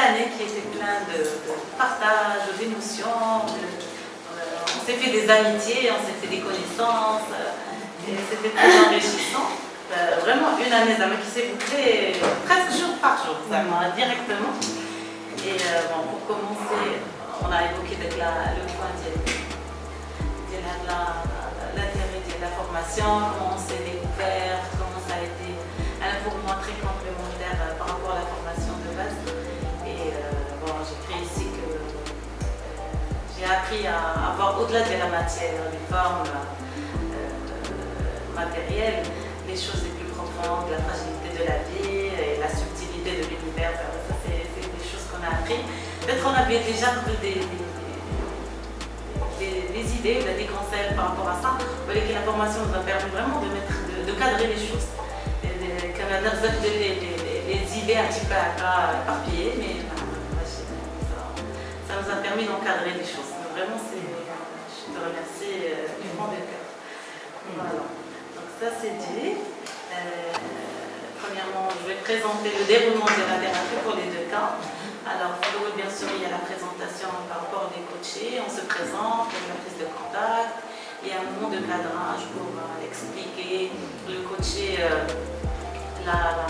année qui était plein de partage, d'émotions. On s'est fait des amitiés, on s'est fait des connaissances. Et c'était très enrichissant. Vraiment une année qui s'est bouclée presque jour par jour, directement. Et bon, pour commencer, on a évoqué le point de l'intérêt de la formation, comment on s'est découvert, comment ça a été pour moi très complémentaire par rapport à la formation de base. Et bon, j'écris ici que j'ai appris à voir au-delà de la matière, les formes matérielles, les choses les plus profondes, la fragilité de la vie et la subtilité de l'univers. Ça, c'est des choses qu'on a appris. Peut-être qu'on avait déjà des idées, des conseils par rapport à ça. Vous voyez que la formation nous a permis vraiment de cadrer les choses. Qu'on a les idées un petit peu éparpillées, mais ça nous a permis d'encadrer les choses. Donc, vraiment, je te remercie du fond du cœur. Voilà. Donc ça c'est dit. Premièrement, je vais présenter le déroulement de la thérapie pour les deux cas. Alors, bien sûr, il y a la présentation par rapport des coachés, on se présente, il y a la prise de contact, il y a un moment de cadrage pour expliquer le coaché la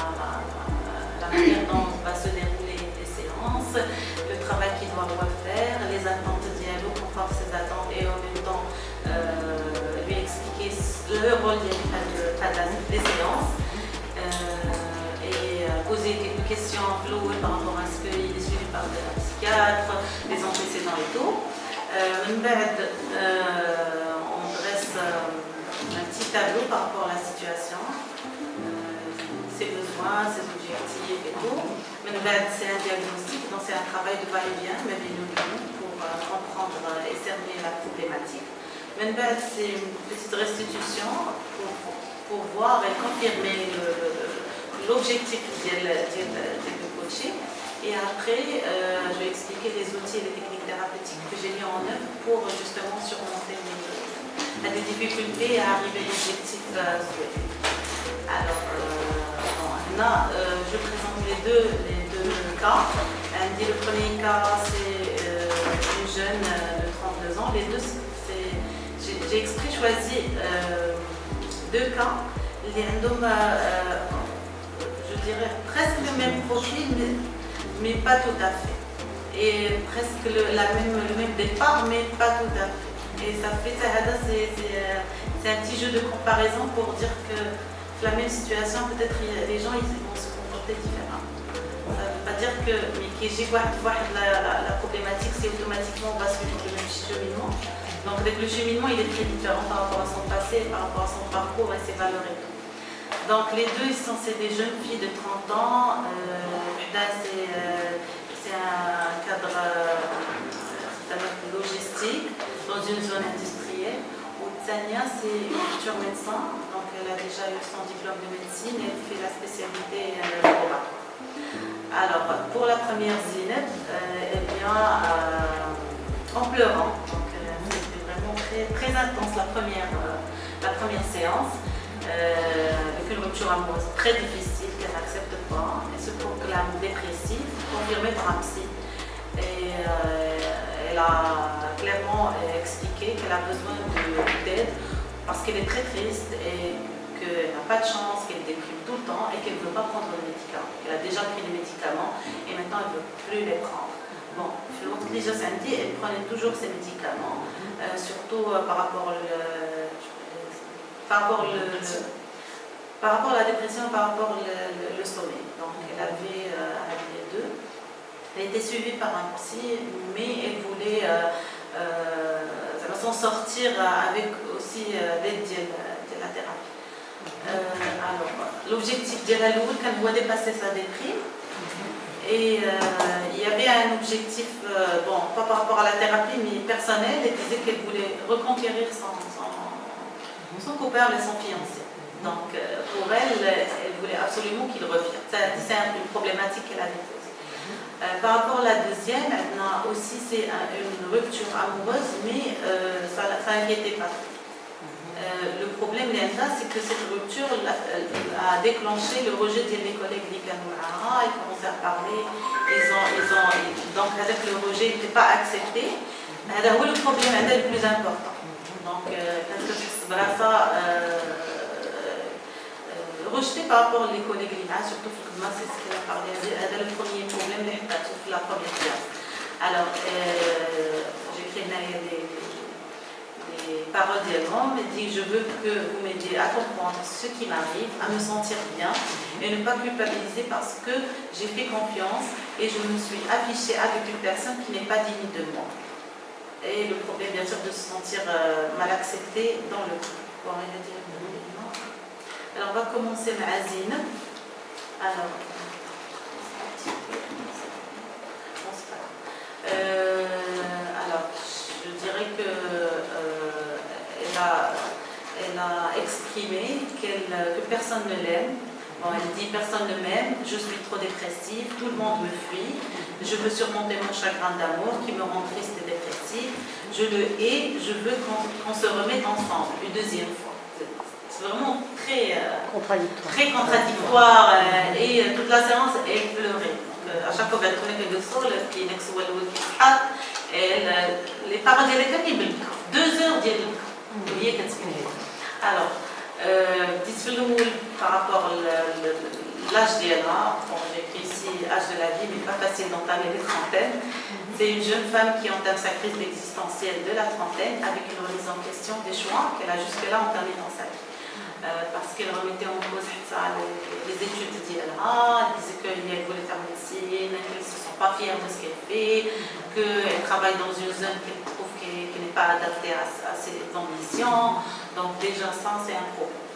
manière dont va se dérouler les séances, le travail qu'il doit refaire, les attentes de dialogue, comprendre ses attentes et en même temps lui expliquer le rôle des séances et poser quelques questions floues par rapport à ce qu'il est suivi par un psychiatre, les antécédents et tout. On dresse un petit tableau par rapport à la situation, ses besoins, ses objectifs et tout. C'est un diagnostic, donc c'est un travail de va-et-vient, pour comprendre et cerner la problématique. C'est une petite restitution pour voir et confirmer l'objectif du coaching. Et après, je vais expliquer les outils et les techniques thérapeutiques que j'ai mis en œuvre pour justement surmonter des difficultés et arriver à l'objectif souhaité. Alors, là, je présente les deux cas. Le premier cas, c'est une jeune de 32 ans. Les deux, j'ai exprès choisi deux cas. Les je dirais presque le même profil, mais pas tout à fait. Et presque le même départ, mais pas tout à fait. Et ça fait, c'est un petit jeu de comparaison pour dire que la même situation, peut-être les gens ils vont se comporter différemment. Ça ne veut pas dire que j'ai la problématique, c'est automatiquement on va suivre le même cheminement. Donc le cheminement il est très différent par rapport à son passé, par rapport à son parcours et ses valeurs et tout. Donc les deux c'est des jeunes filles de 30 ans. Là c'est un cadre logistique dans une zone industrielle. Tania, c'est une future médecin, donc elle a déjà eu son diplôme de médecine et elle fait la spécialité laboratoire. Alors, pour la première Zineb, elle vient en pleurant, donc c'était vraiment très intense la première séance, avec une rupture amoureuse très difficile qu'elle n'accepte pas, elle se proclame dépressive, confirmée par un psy. Et elle a clairement expliqué qu'elle a besoin d'aide parce qu'elle est très triste et qu'elle n'a pas de chance, qu'elle déprime tout le temps et qu'elle ne veut pas prendre les médicaments. Elle a déjà pris les médicaments et maintenant elle ne veut plus les prendre. Bon, elle prenait toujours ses médicaments, surtout par rapport à la dépression, par rapport au sommeil. Donc elle avait les deux. Elle était suivie par un psy, mais elle voulait s'en sortir avec aussi l'aide de la thérapie. Alors, l'objectif de la Loul, quand elle doit dépasser sa déprime, et il y avait un objectif, bon, pas par rapport à la thérapie, mais personnel, elle disait qu'elle voulait reconquérir son copain et son fiancé. Donc, pour elle voulait absolument qu'il revienne. C'est une problématique qu'elle avait posée. Par rapport à la deuxième, aussi c'est une rupture amoureuse, mais ça n'inquiétait pas. Le problème, c'est que cette rupture a déclenché le rejet de mes collègues Lika Noura. Ils commençaient à parler, ils ont Donc avec le rejet n'était pas accepté. C'est le problème le plus important. Donc rejeté par rapport aux collègues surtout c'est ce qu'elle a parlé. C'est le premier problème la première classe. Alors j'écris des paroles d'Elron, me dit je veux que vous m'aidiez à comprendre ce qui m'arrive, à me sentir bien et ne pas culpabiliser parce que j'ai fait confiance et je me suis affichée avec une personne qui n'est pas digne de moi. Et le problème bien sûr de se sentir mal accepté dans le groupe. Bon, alors on va commencer Mazine. Alors, je dirais que elle a exprimé que personne ne l'aime. Bon, elle dit personne ne m'aime, je suis trop dépressive, tout le monde me fuit, je veux surmonter mon chagrin d'amour qui me rend triste et dépressive, je le hais, je veux qu'on se remette ensemble une deuxième fois. C'est vraiment très contradictoire et toute la séance elle pleurait. À chaque fois qu'elle connaît que le sol, les paroles de l'école, 2 heures d'élève. Alors, par rapport à l'âge d'Ella, j'ai écrit ici âge de la vie, mais pas facile d'entamer les trentaines. C'est une jeune femme qui entame sa crise existentielle de la trentaine avec une remise en question des choix qu'elle a jusque-là entamés dans sa vie. Parce qu'elle remettait en cause les études d'Ella, elle disait qu'elle voulait faire médecine, qu'elle ne se sent pas fière de ce qu'elle fait, qu'elle travaille dans une zone qu'elle trouve qui n'est pas adaptée à ses ambitions. Donc déjà ça c'est un problème.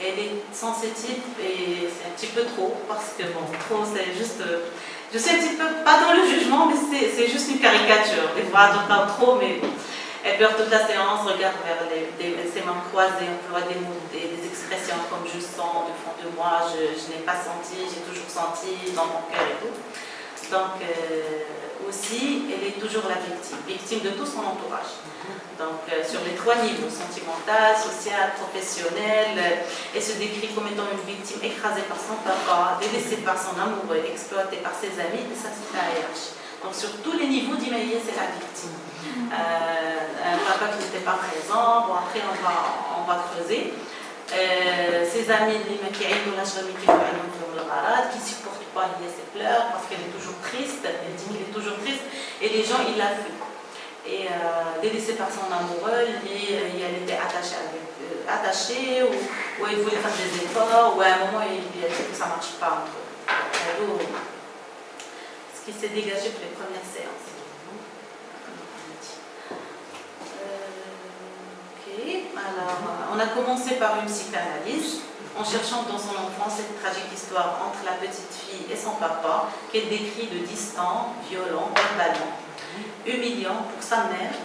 Elle est sensitive et c'est un petit peu trop parce que bon, trop c'est juste, je sais un petit peu, pas dans le jugement mais c'est juste une caricature, des fois j'en parle trop mais elle pleure toute la séance, regarde vers ses mains croisées, emploie des mots, des expressions comme je sens du fond de moi, je n'ai pas senti, j'ai toujours senti dans mon cœur et tout. Donc aussi, elle est toujours la victime de tout son entourage. Donc sur les 3 niveaux, sentimental, social, professionnel, elle se décrit comme étant une victime écrasée par son papa, délaissée par son amoureux, exploitée par ses amis, et ça c'est la hiérarchie. Donc sur tous les niveaux d'Imaïe, c'est la victime. Un papa qui n'était pas présent, bon après on va creuser. Ses amis qui supportent pas ses pleurs parce qu'elle est toujours triste, elle dit qu'elle est toujours triste et les gens ils la fuient. Et délaissée par son amoureux, et elle était attachée ou elle voulait faire des efforts, ou à un moment il a dit que ça ne marche pas. Ce qui s'est dégagé pour les premières séances. Alors, on a commencé par une psychanalyse, en cherchant dans son enfance cette tragique histoire entre la petite fille et son papa, qu'elle décrit de distant, violent, verbalement, humiliant pour sa mère,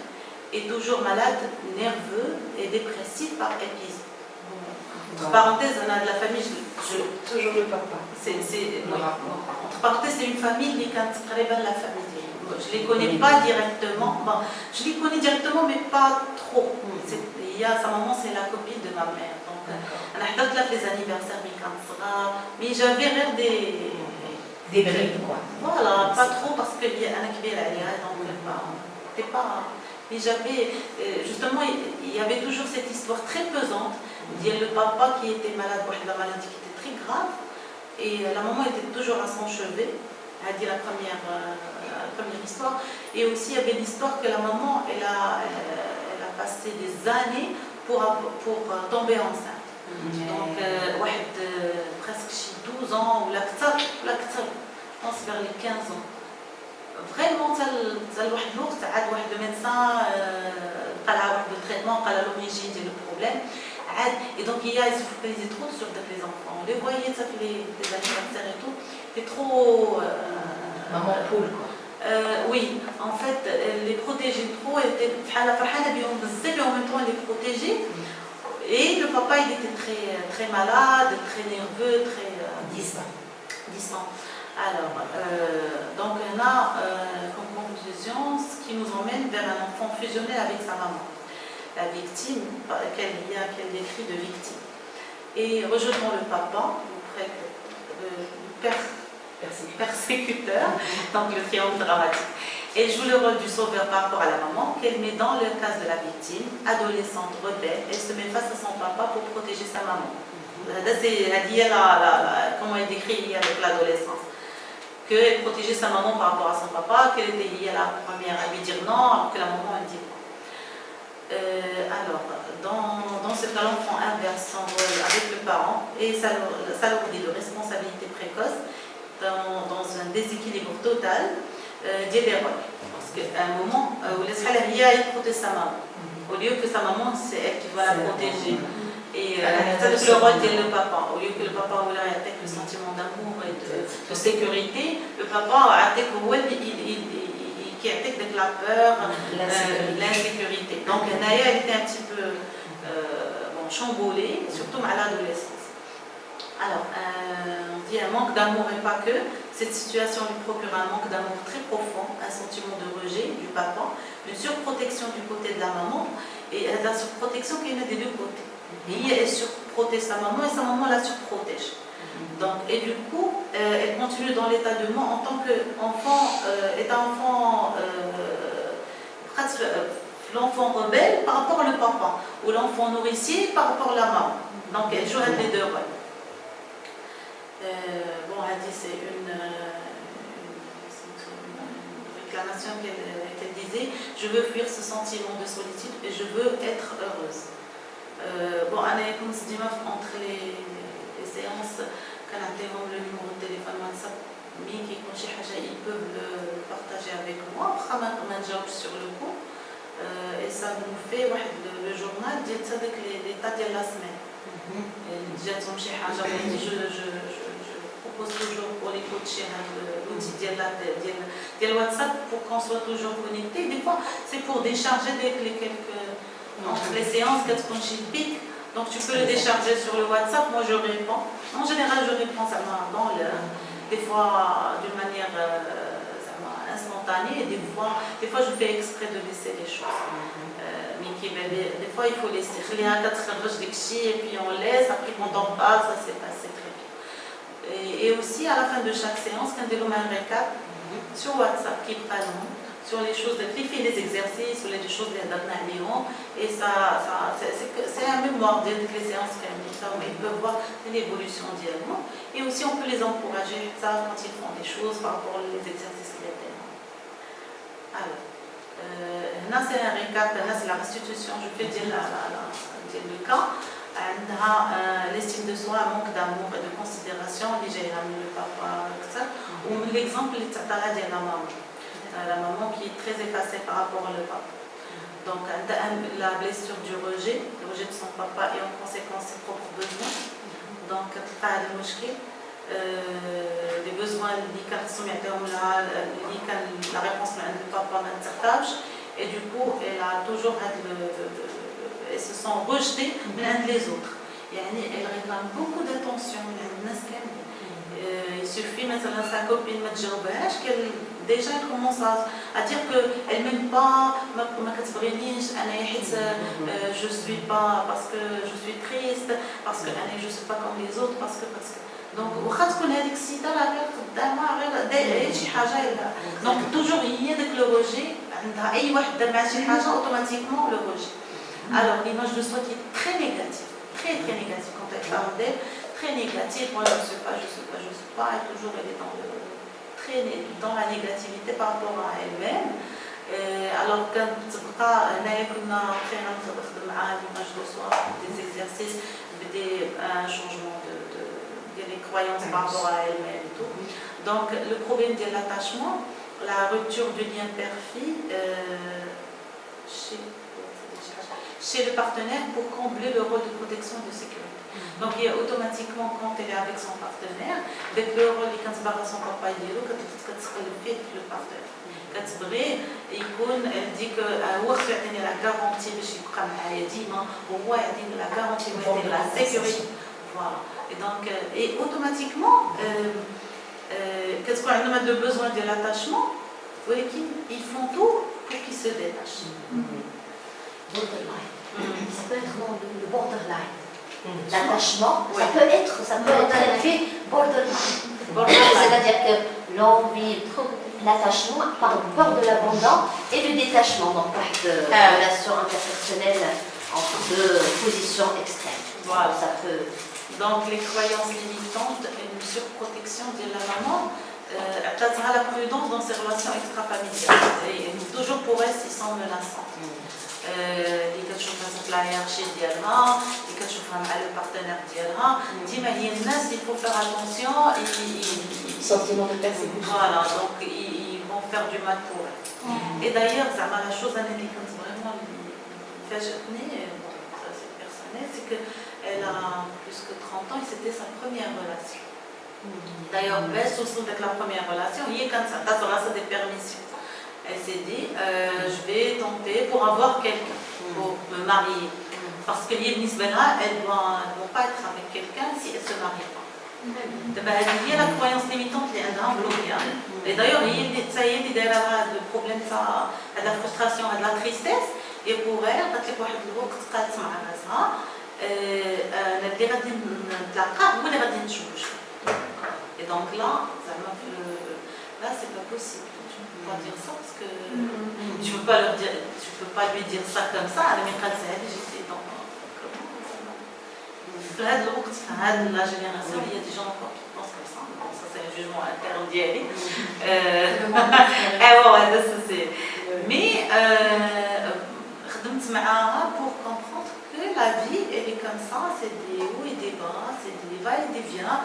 et toujours malade, nerveux et dépressif par épisode. Entre parenthèses, on a de la famille, toujours le papa. Entre parenthèses, c'est une famille qui est très bonne, la famille. Je ne les connais pas directement. Bon, je les connais directement, mais pas trop. Sa maman, c'est la copine de ma mère. Donc, on a fait les anniversaires, mais j'avais rêvé des bribes, quoi. Voilà, pas trop, parce que y a un qui donc c'était pas. Mais j'avais, justement, il y avait toujours cette histoire très pesante. Il y a le papa qui était malade, la maladie qui était très grave, et la maman était toujours à son chevet. Elle a dit la première histoire. Et aussi, il y avait l'histoire que la maman, elle a passé des années pour tomber enceinte. Donc, presque 12 ans, ou je pense vers les 15 ans. Vraiment, ça le médecin, le traitement, l'origine du problème. Et donc, il se focalisait trop sur les enfants. On les voyait, ça fait les anniversaires et tout. C'est trop. Maman poule, quoi. Oui, en fait, les protéger trop, elle était en même temps elle les protégeait. Et le papa, il était très malade, très nerveux, très distant. Alors, donc on a comme conclusion ce qui nous emmène vers un enfant fusionnel avec sa maman. La victime, qu'elle décrit de victime. Et rejetant le papa, le père persécuteur, donc le triangle dramatique. Elle joue le rôle du sauveur par rapport à la maman, qu'elle met dans le cas de la victime, adolescente, rebelle, elle se met face à son papa pour protéger sa maman. Comment elle décrit liée avec l'adolescence. Qu'elle protégeait sa maman par rapport à son papa, qu'elle était liée à la première à lui dire non, alors que la maman elle dit non. Alors, dans ce cas, l'enfant inverse son rôle avec le parent et ça l'alourdit de responsabilité précoce dans un déséquilibre total des rôles. Parce qu'à un moment où elle protège sa maman, au lieu que sa maman, c'est elle qui va la protéger. Et le rôle de le papa, au lieu que le papa ait le sentiment d'amour et de sécurité, le papa qui a de la peur, l'insécurité. Donc Naya elle était un petit peu chamboulée, surtout à l'adolescence. Alors, on dit un manque d'amour et pas que. Cette situation lui procure un manque d'amour très profond, un sentiment de rejet du papa, une surprotection du côté de la maman, et la surprotection qui est des deux côtés. Et elle surprotège sa maman et sa maman la surprotège. Donc, et du coup, elle continue dans l'état de moi en tant qu'enfant, l'enfant rebelle par rapport au papa, ou l'enfant nourricier par rapport à la maman. Donc, elle joue les deux rôles. Bon, elle dit c'est une réclamation qu'elle disait, je veux fuir ce sentiment de solitude et je veux être heureuse. Bon, Anna se dit entre les séances, quand on le numéro de téléphone WhatsApp, mais qui ils peuvent le partager avec moi, sur le coup, et ça nous fait le journal l'état de la semaine. Je propose toujours pour les coachs l'outil de WhatsApp pour qu'on soit toujours connecté. Des fois, c'est pour décharger entre les séances, pic. Donc tu peux le décharger sur le WhatsApp. Moi, je réponds. En général, je réponds seulement dans l'heure. Des fois, d'une manière instantanée. Et des fois, je fais exprès de laisser les choses. Mais des fois, il faut laisser. Et puis on laisse. Après, quand on parle, ça s'est passé très bien. Et aussi, à la fin de chaque séance, quand on a un récap sur WhatsApp qui présente sur les choses, qui fait des exercices, sur les choses de l'adnamion, et ça c'est un mémoire des séances où ils peuvent voir l'évolution dialement, et aussi on peut les encourager ça quand ils font des choses par rapport aux exercices de l'adnamion. Alors, là c'est un récap, là c'est la restitution, je peux dire le cas. L'estime de soi, un manque d'amour et de considération, déjà le papa, ou l'exemple de la maman qui est très effacée par rapport au papa. Donc la blessure du rejet, le rejet de son papa et en conséquence ses propres besoins. Donc les besoins la réponse du papa et du coup elle a toujours elles se sont rejetées l'un les autres. Elle réclame beaucoup d'attention. Il suffit maintenant sa copine qu'elle déjà commence à dire qu'elle ne m'aime pas, je suis pas parce que je suis triste, parce que je ne suis pas comme les autres, parce que. Donc, donc toujours il y a le rejet, automatiquement le rejet. Alors l'image de soi qui est très négative quand elle parle d'elle, très négative, moi je ne sais pas, et toujours elle est dans la négativité par rapport à elle-même. Alors quand l'image de soi, des exercices, un changement des croyances par rapport à elle-même et tout. Donc le problème de l'attachement, la rupture du lien père-fille chez le partenaire pour combler le rôle de protection et de sécurité. Donc il y a automatiquement quand elle est avec son partenaire, avec le rôle qui quand son papa il dit le partenaire. Elle dit que la garantie la garantie de la sécurité. Voilà. Et donc automatiquement qu'est-ce qu'on a de besoin de l'attachement, ils font tout pour qu'ils se détachent. Borderline. Ça peut être le borderline. L'attachement, ça peut être élevé borderline. C'est-à-dire que l'envie, l'attachement, par peur de l'abandon et le détachement. Donc, relation interpersonnelle entre deux positions extrêmes. Voilà. Ça peut... Donc les croyances limitantes et une surprotection de la maman, atteindra la prudence dans ses relations extra-familiales. Et toujours pour elle, ils sont menaçants. اللي كتشوفها في الهيرارشي ديالها اللي كتشوفها مع لو بارتنير ديالها ديما هي الناس اللي faut faire attention sentiment de persécution. Voilà, donc ils vont faire du mal pour elle. Et d'ailleurs, la chose اللي كنت vraiment فاجأتني, ça c'est personnel, c'est qu'elle a plus que 30 ans et c'était sa première relation. D'ailleurs, belle sous la première relation, il y a quand ça des permissions. Elle s'est dit, je vais tenter pour avoir quelqu'un, pour me marier. Parce que elle ne doit pas être avec quelqu'un si elle ne se marie pas. Il y a la croyance limitante qui est bloquée. Et d'ailleurs, ça y est, il y a le problème de la frustration et de la tristesse. Et pour elle, quand elle voit le groupe qui est مع راسها, اللي غادي نتلاقاه هو اللي غادي نتزوج. Et donc là, c'est pas possible. Tu ne peux pas dire ça parce que tu peux pas leur dire, tu peux pas lui dire ça comme ça. Elle m'a dit, j'étais dans la génération, il y a des gens encore qui pensent comme ça. Bon, ça c'est un jugement interne d'hier. Mais خدمت معاها pour comprendre que la vie elle est comme ça, c'est des hauts et des bas, c'est des va et des viens.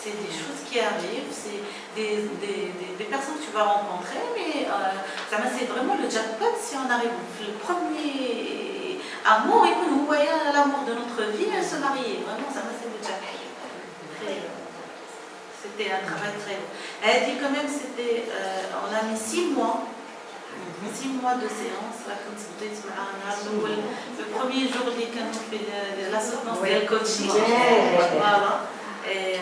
C'est des choses qui arrivent, c'est des personnes que tu vas rencontrer, mais c'est vraiment le jackpot si on arrive le premier amour et que nous voyons l'amour de notre vie et se marier. Vraiment, ça c'est le jackpot. C'était un travail très long. Elle dit quand même, on a mis 6 mois. 6 mois de séance, là, comme c'était le premier jour de la soutenance de coaching. Voilà. Et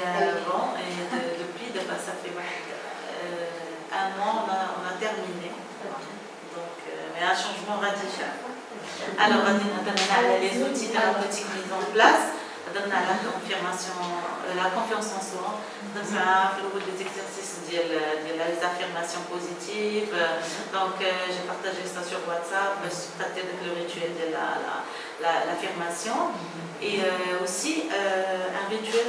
depuis, ça fait 1 an, on a terminé. Donc, mais un changement radical. Alors, on a les outils thérapeutiques mis en place. On a la confirmation, la confiance en soi. On a fait des exercices, les affirmations positives. Donc, j'ai partagé ça sur WhatsApp. Je suis traitée avec le rituel de l'affirmation. Et aussi un rituel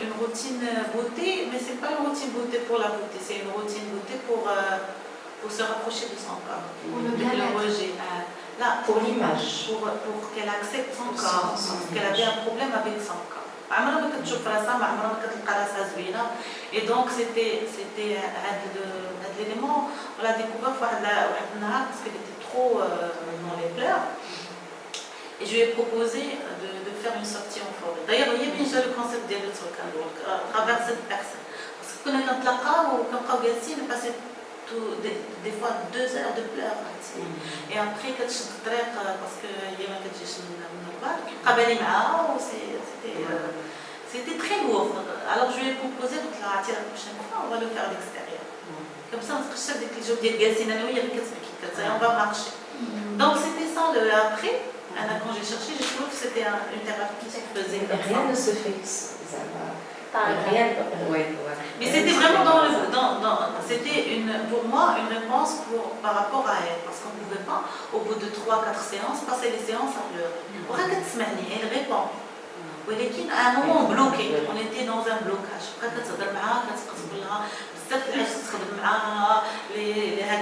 une routine beauté, mais ce n'est pas une routine beauté pour la beauté, c'est une routine beauté pour se rapprocher de son corps. Pour le rejet. Là, pour l'image. Pour qu'elle accepte son corps, parce qu'elle avait un problème avec son corps. Et donc c'était l'élément, on l'a découvert parce qu'elle était trop dans les pleurs. Et je lui ai proposé de faire une sortie en forêt. D'ailleurs, il y a déjà le concept de à travers cette personne. Parce que quand on est là, on passait des fois 2 heures de pleurs. Et après, quand je suis parce que c'était très lourd. Alors je lui ai proposé, la prochaine fois, on va le faire à l'extérieur. Comme ça, on va marcher. Donc c'était ça le après. Quand j'ai cherché, j'ai trouvé que c'était une thérapie qui se faisait. Rien ne se fixe. Rien. Mais c'était vraiment c'était pour moi une réponse par rapport à elle. Parce qu'on ne pouvait pas, au bout de 3-4 séances, passer les séances à pleurer. Elle répond. ولكن à un moment bloqué, on était dans un blocage.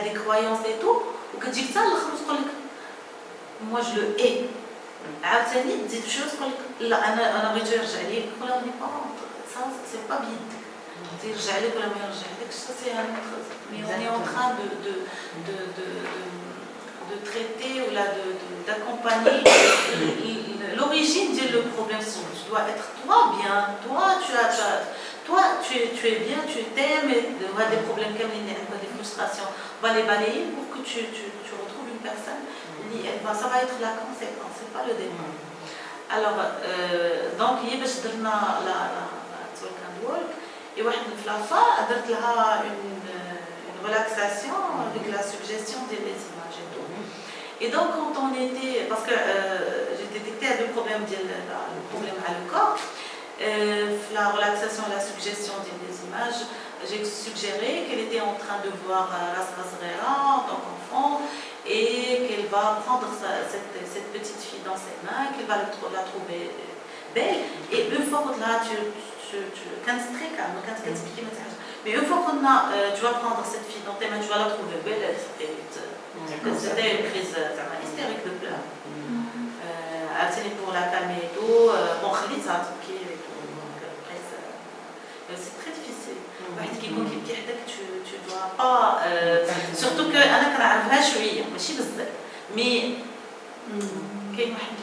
Les croyances et tout, moi je le hais. عاوتاني تزيد شي تقول لك لا انا بغيت يرجع لي نقول لها ça c'est pas bien يرجع لك ولا ما يرجع لكش ça c'est un autre mais on est en train de traiter ou d'accompagner l'origine du problème. Tu dois être toi bien, toi tu es bien, tu t'aimes, et tu as des problèmes comme des frustrations, on va les balayer pour que tu retrouves une personne. Ça va être la conséquence, c'est pas le départ. Alors, donc, il y a et la fin, une relaxation avec la suggestion des images et tout. Et donc, quand on était, parce que j'ai détecté 2 problèmes, le problème à le corps, La relaxation et la suggestion des images, j'ai suggéré qu'elle était en train de voir Rasra Zrera en tant qu'enfant et qu'elle va prendre cette petite fille dans ses mains, qu'elle va la trouver belle. Et une fois que là, tu très calme, mais une fois qu'on a, tu vas prendre cette fille dans tes mains, tu vas la trouver belle, c'était une crise hystérique de pleurs. Pour la calmer et tout, bon, ça c'est très difficile. Tu dois pas. Surtout que أنا كنعرفها شوية ماشي بزاف مي كاين واحد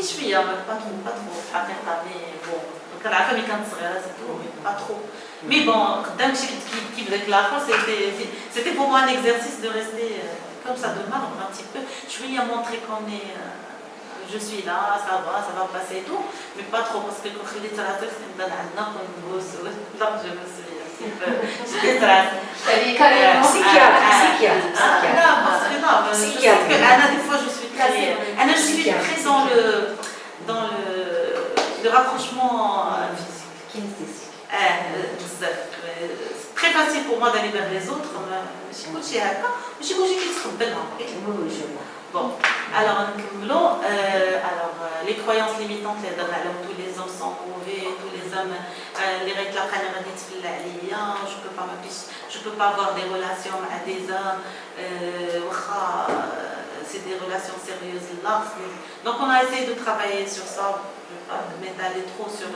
شوية pas trop في الحقيقة مي بون كنعرفها ملي كانت صغيرة pas trop. Mais bon, قدام شي كي بداك الآخر c'était pour moi un exercice de rester comme ça de marbre un petit peu شوية montrer qu'on est je suis là, ça va passer et tout, mais pas trop parce que quand je suis là, je me donne un nom, donc je me suis un petit peu. J'étais très. Elle est carrément psychiatre. Non, parce que non, je sais que Anna, des fois, je suis très. Anna, je suis très dans le rapprochement physique. Kinesthésique. C'est très facile pour moi d'aller vers les autres, mais je suis couchée à quoi? Je suis couchée qui se trouve belle. Oui, je vois. Bon, alors les croyances limitantes, tous les hommes sont mauvais, tous les hommes, les règles je peux pas avoir des relations avec des hommes, c'est des relations sérieuses là. Donc on a essayé de travailler sur ça, je ne vais pas m'étaler trop sur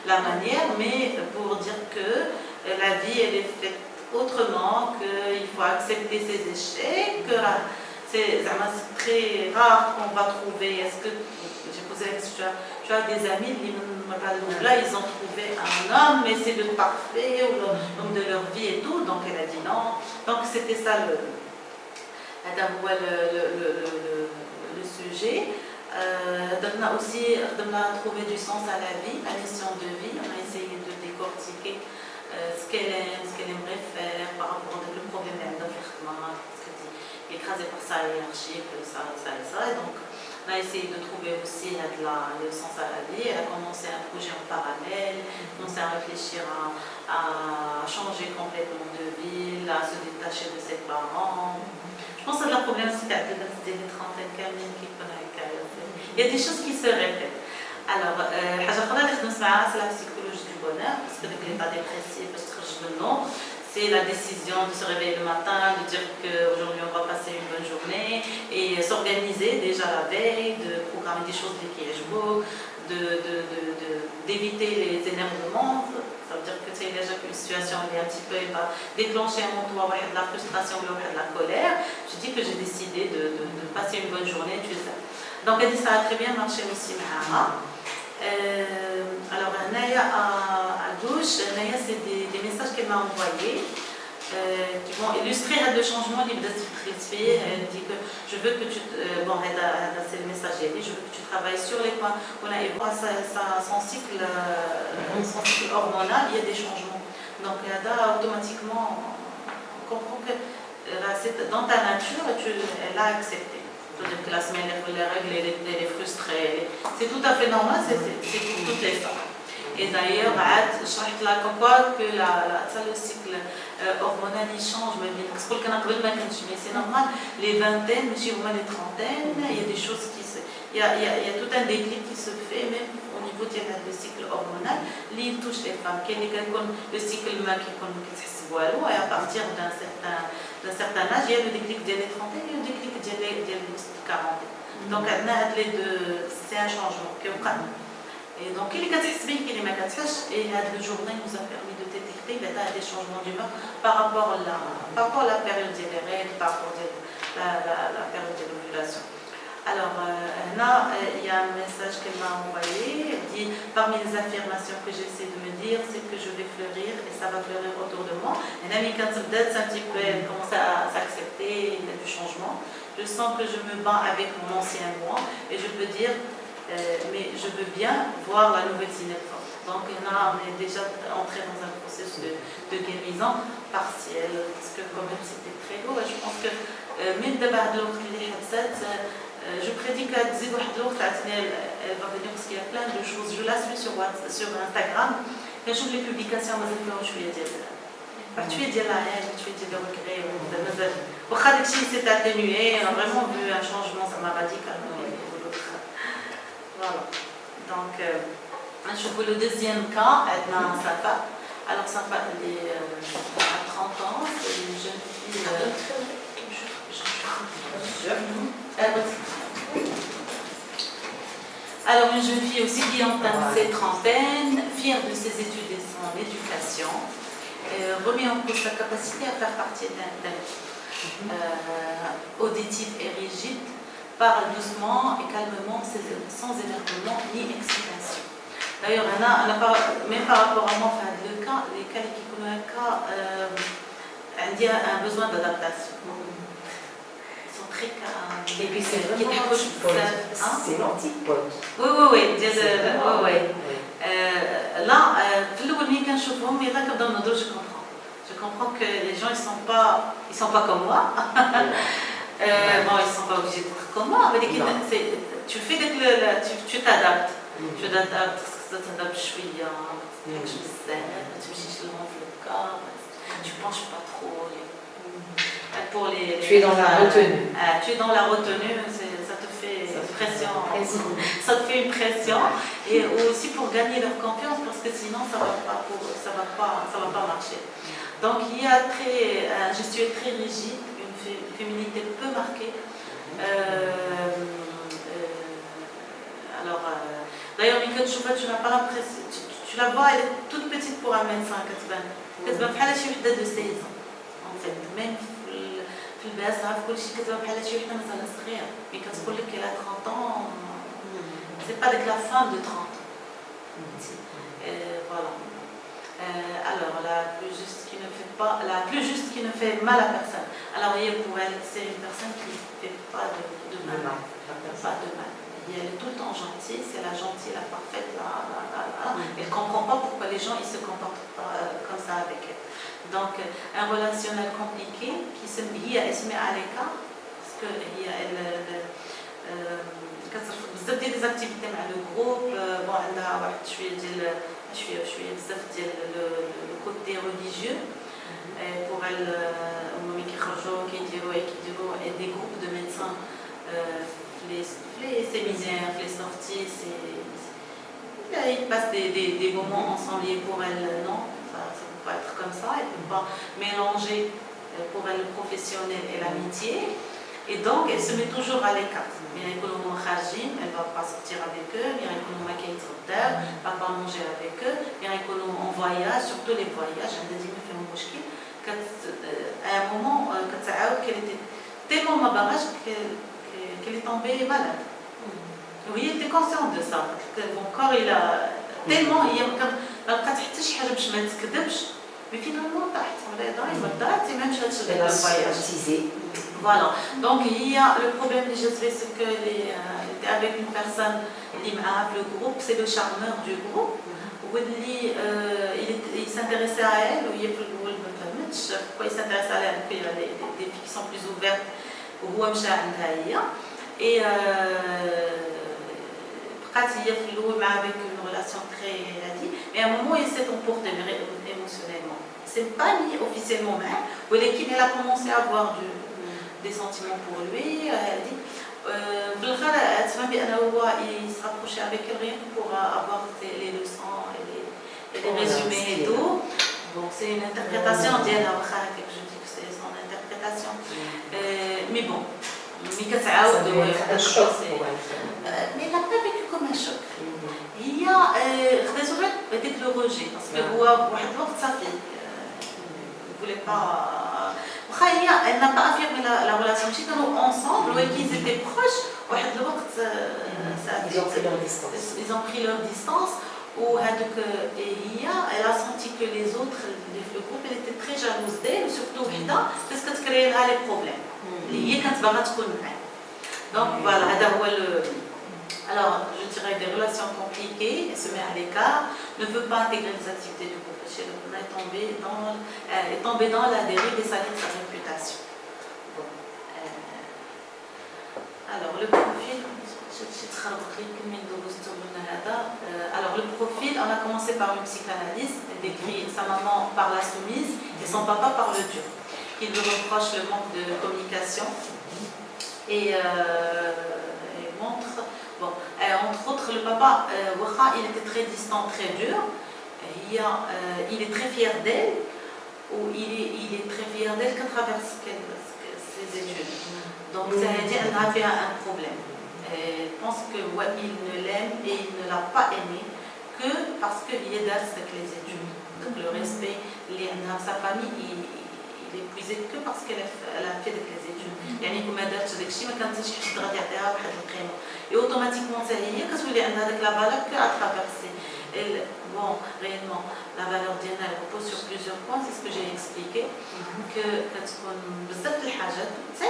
la manière, mais pour dire que la vie elle est faite autrement, qu'il faut accepter ses échecs, que c'est très rare qu'on va trouver. Est-ce que j'ai posé la question, tu as des amis, là ils ont trouvé un homme, mais c'est le parfait, ou l'homme de leur vie et tout. Donc elle a dit non. Donc c'était ça le sujet. On a aussi trouvé du sens à la vie, la mission de vie. On a essayé de décortiquer ce qu'elle aime, ce qu'elle aimerait faire par rapport au problème d'enfermement. Écrasé par sa hiérarchie, ça. Et donc, on a essayé de trouver aussi le sens à la vie. Elle a commencé un projet en parallèle, commencé à réfléchir à changer complètement de ville, à se détacher de ses parents. Je pense que c'est le problème aussi des trentaines qui connaissent. Il y a des choses qui se répètent. Alors, c'est la psychologie du bonheur, parce que l'état dépressif, c'est la décision de se réveiller le matin, de dire qu'aujourd'hui on va passer une bonne journée et s'organiser déjà la veille, de programmer des choses d'éviter les énervements. Ça veut dire que c'est déjà qu'une situation elle est un petit peu, elle va déclencher en toi de la frustration ou de la colère. Je dis que j'ai décidé de passer une bonne journée, tu sais. Donc elle dit ça a très bien marché aussi, Mahara. Alors, Naya à gauche, Naya, c'est des messages qu'elle m'a envoyés qui vont illustrer le changement de fille. Elle dit que je veux que tu. Bon, c'est le message, elle dit je veux que tu travailles sur les points. Voilà, et voir son cycle hormonal, il y a des changements. Donc, automatiquement, on comprend que dans ta nature, elle a accepté. C'est-à-dire que la semaine, les règles, elle est frustrée. C'est tout à fait normal, c'est pour toutes les femmes. Et d'ailleurs, je suis là comme quoi que le cycle hormonal il change. Mais c'est normal, les vingtaines, les trentaines, il y a des choses qui se. Il y a tout un déclic qui se fait, même au niveau du cycle hormonal, qui touche les femmes. Le cycle humain qui et à partir d'un certain âge, il y a le déclic des trentaines et le déclic des quarantaines. Donc, c'est un changement. Et donc, il y a et la journée nous a permis de détecter des changements d'humeur par rapport à la période des règles, par rapport à la période de l'ovulation. Alors, là, il y a un message qu'elle m'a envoyé. Elle dit, parmi les affirmations que j'essaie de me dire, c'est que je vais fleurir et ça va fleurir autour de moi. Et là, quand c'est un petit peu, elle commence à s'accepter, il y a du changement. Je sens que je me bats avec mon ancien moi et je peux dire, mais je veux bien voir la nouvelle Zineb. Donc, là, on est déjà entré dans un processus de guérison partielle, parce que quand même, c'était très lourd. Et je pense que, même de l'autre qui est je prédis qu'elle va venir parce qu'il y a plein de choses. Je la suis sur Instagram. Quand je les publications, je suis tu es dit la haine, tu es dit le regret. Pour que c'est atténué, on a vraiment vu un changement, ça m'a radicalement. Voilà. Donc, je vois le deuxième cas, Edna Safa. Alors, Safa, elle est à 30 ans, c'est une jeune fille. Alors, une jeune fille aussi qui entame ses trentaines, fière de ses études et son éducation. Remet en cause sa capacité à faire partie d'un auditif et rigide, parle doucement et calmement, sans énervement ni excitation. D'ailleurs, même par rapport à moi, les cas qui connaissent un cas, il y a un besoin d'adaptation. Ils sont très calmes. Et puis c'est vraiment c'est l'antipode. Oui. Là, je comprends que les gens ils sont pas comme moi. Bon, ils sont pas obligés d'être comme moi, mais tu fais tu t'adaptes. Tu t'adaptes, tu penches pas trop. Tu es dans la retenue. Tu es dans la retenue, ça te fait pression. Ça te fait une pression. Et aussi pour gagner leur confiance, parce que sinon ça va pas marcher. Donc il y a un gestuel très rigide, une féminité peu marquée. D'ailleurs, tu n'as pas l'impression, tu la vois, elle est toute petite pour un médecin, elle est de 16 ans. En fait, même في الباس عارف كل شيء كتبها بحال شي وحده مثلا صغيره ملي كتقول لك qu'elle a 30 ans c'est pas avec la femme de 30 ans. Voilà. Alors la plus juste qui ne fait mal à personne. Alors pour elle c'est une personne qui ne fait pas de mal. Pas de mal. Elle est tout le temps gentille, c'est la gentille, la parfaite, elle ne comprend pas pourquoi les gens ils se comportent pas comme ça avec elle. Donc, un relationnel compliqué qui se met à l'écart, parce qu'elle بزاف ديال les activités مع le groupe. Bon, عندها واحد شويه بزاف ديال le côté religieux. Pour elle, هما ملي كيخرجوا كيديروا et des groupes de médecins, les séminaires, les sorties, ils passent des moments ensemble. Et pour elle, non. Pas être comme ça, elle ne peut pas mélanger pour elle le professionnel et l'amitié, et donc elle se met toujours à l'écart. Elle ne va pas sortir avec eux, elle ne va pas manger avec eux, en voyage, surtout les voyages. À un moment, qu'elle était tellement ma barrage qu'elle est tombée malade. Oui, elle était consciente de ça. Mon corps, il a tellement. لقات حتى شي حاجه باش ما تكذبش مي فينالمون طاحت مريضه ودات ميم شات الفواياج. Voilà. Donc il y a le problème des gestes, c'est que était avec une personne le groupe, c'est le charmeur du groupe. Il s'intéressait à elle, pourquoi il s'intéresse à elle? Il y a des filles qui sont plus ouvertes et avec une relation très radie, mais à un moment il s'est emporté émotionnellement. C'est pas mis officiellement même, où l'équipe elle a commencé à avoir des sentiments pour lui. Elle dit il se rapprochait avec elle rien pour avoir les leçons et les résumés et tout. Bon, c'est une interprétation d'elle, je dis que c'est son interprétation. Mais bon. Mais elle n'a pas vécu comme un choc. Il y a peut-être le rejet, parce que sa fille ne voulait pas. Elle n'a pas affirmé la relation. Ils étaient ensemble, ils étaient proches. Ils ont pris leur distance. Elle a senti que les autres, le groupe, elle était très jalouse d'elle, surtout parce que ça créait les problèmes. Donc voilà, alors je dirais des relations compliquées, elle se met à l'écart, ne veut pas intégrer les activités du groupe. Elle est tombée dans la dérive et salit sa réputation. Bon. Alors, le profil, alors, le profil, on a commencé par une psychanalyste, elle décrit sa maman par la soumise et son papa par le dur. Il lui reproche le manque de communication et montre, bon, entre autres, le papa, il était très distant, très dur. Il est très fier d'elle, ou il est très fier d'elle qu'à travers ses études. Donc, ça veut dire qu'elle avait un problème. Je pense qu'il ne l'aime et il ne l'a pas aimé que parce qu'il est d'as avec les études. Donc, le respect, sa famille, il est épuisé que parce qu'elle a fait avec les études. Et automatiquement, ça y est, qu'est-ce que la valeur qu'à travers bon, réellement, la valeur d'Yana repose sur plusieurs points, c'est ce que j'ai expliqué, que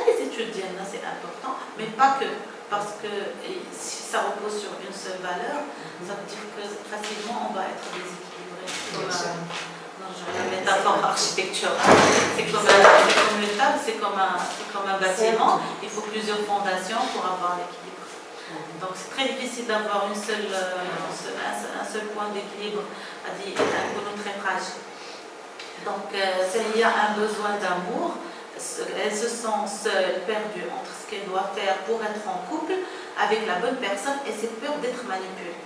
les études d'Yana, c'est important, mais pas que, parce que si ça repose sur une seule valeur, ça veut dire que facilement on va être déséquilibré. La métaphore architecturale, c'est comme une table, c'est comme un bâtiment, il faut plusieurs fondations pour avoir l'équilibre. Donc c'est très difficile d'avoir un seul point d'équilibre, un côté très fragile. Donc il y a un besoin d'amour, elle se sent seule, perdue entre ce qu'elle doit faire pour être en couple avec la bonne personne et c'est peur d'être manipulée.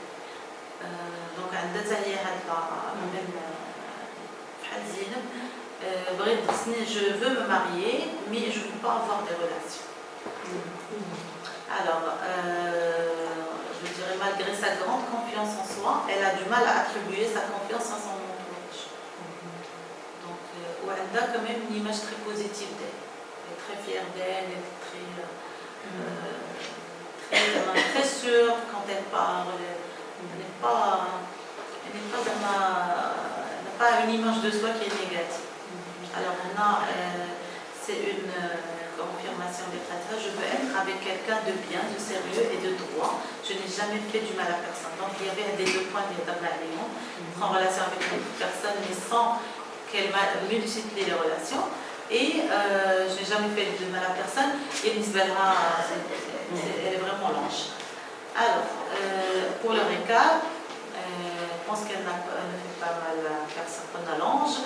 Donc je veux me marier mais je ne veux pas avoir des relations. Alors, je dirais, malgré sa grande confiance en soi, elle a du mal à attribuer sa confiance à son entourage. Donc, elle a quand même une image très positive d'elle. Elle est très fière d'elle, elle est très sûre quand elle parle. Elle n'a pas une image de soi qui est négative. Alors, maintenant, c'est une confirmation des prêtres, je veux être avec quelqu'un de bien, de sérieux et de droit. Je n'ai jamais fait du mal à personne. Donc il y avait des deux points être en relation avec une personne, mais sans qu'elle multiplie les relations. Et je n'ai jamais fait du mal à personne. Et Nisbelra, elle est vraiment l'ange. Alors, pour le récap, je pense qu'elle ne fait pas mal à personne qu'on a l'ange.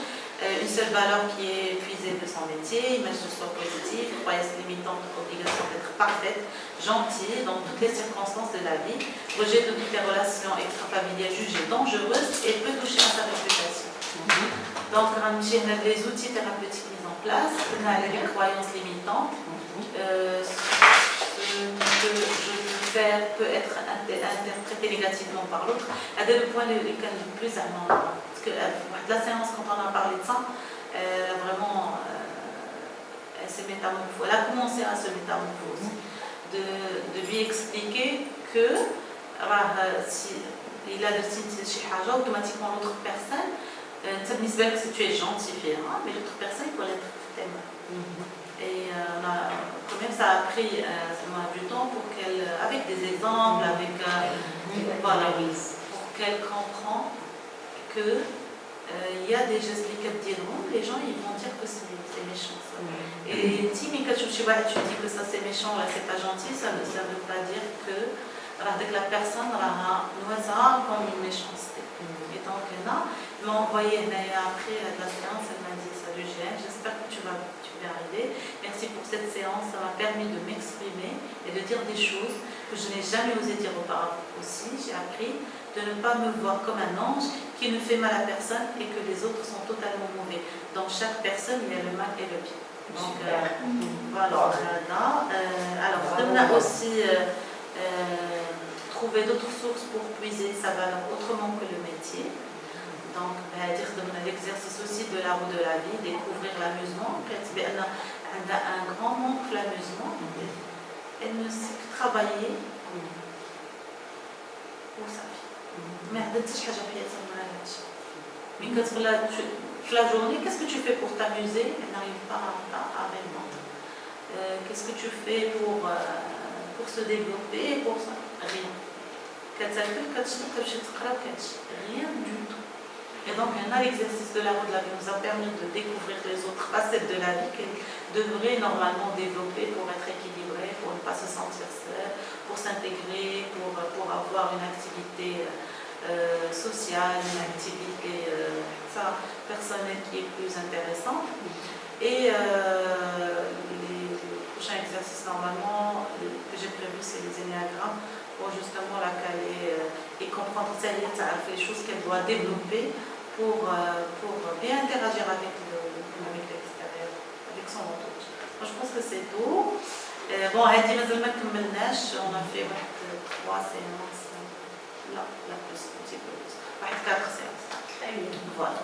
Une seule valeur qui est épuisée de son métier, image de soi positive, croyance limitante, obligation d'être parfaite, gentille dans toutes les circonstances de la vie, rejet de toutes les relations extra-familiales jugées dangereuses et peut toucher à sa réputation. Donc, les outils thérapeutiques mis en place, on a les croyances limitantes, ce que je veux faire peut être interprété négativement par l'autre. C'est le point le plus important. Parce que la séance, quand on a parlé de ça, vraiment, elle s'est métamorphosée. Elle a commencé à se métamorphoser. De lui expliquer que si il a décidé chez Haja, automatiquement l'autre personne, si tu es gentil, mais l'autre personne, il faut l'être tellement. Et quand même, ça a pris du temps pour qu'elle, avec des exemples, voilà, pour qu'elle comprenne que il y a des gestes qui diront, les gens ils vont dire que c'est méchant. Ça. Et si tu dis que ça c'est méchant, là c'est pas gentil, ça ne veut pas dire que la personne a comme une méchanceté. Et donc là, elle m'a envoyé après la séance, elle m'a dit salut Jeanne, j'espère que tu vas arriver. Merci pour cette séance, ça m'a permis de m'exprimer et de dire des choses que je n'ai jamais osé dire auparavant aussi. J'ai appris de ne pas me voir comme un ange qui ne fait mal à personne et que les autres sont totalement mauvais. Dans chaque personne, il y a le mal et le bien. Donc voilà. Alors, on a aussi trouvé d'autres sources pour puiser sa valeur autrement que le métier. Donc, l'exercice aussi de la roue de la vie, découvrir l'amusement. Elle a un grand manque l'amusement. Elle ne sait que travailler pour sa vie. Mais la journée, qu'est-ce que tu fais pour t'amuser? Elle n'arrive pas à répondre. Qu'est-ce que tu fais pour se développer? Pour ça? Rien. Rien du tout. Et donc, l'exercice de la roue de la vie nous a permis de découvrir les autres facettes de la vie, devrait normalement développer pour être équilibré, pour ne pas se sentir seul, pour s'intégrer, pour avoir une activité sociale, une activité personnelle qui est plus intéressante. Et les prochains exercices normalement que j'ai prévus, c'est les énéagrammes pour justement la caler et comprendre les choses qu'elle doit développer pour bien interagir avec l'extérieur, avec son entourage. Moi, je pense que c'est tout. Bon, on a fait 3 séances. Là, la plus, un petit peu plus. 4 séances. Très bien. Voilà.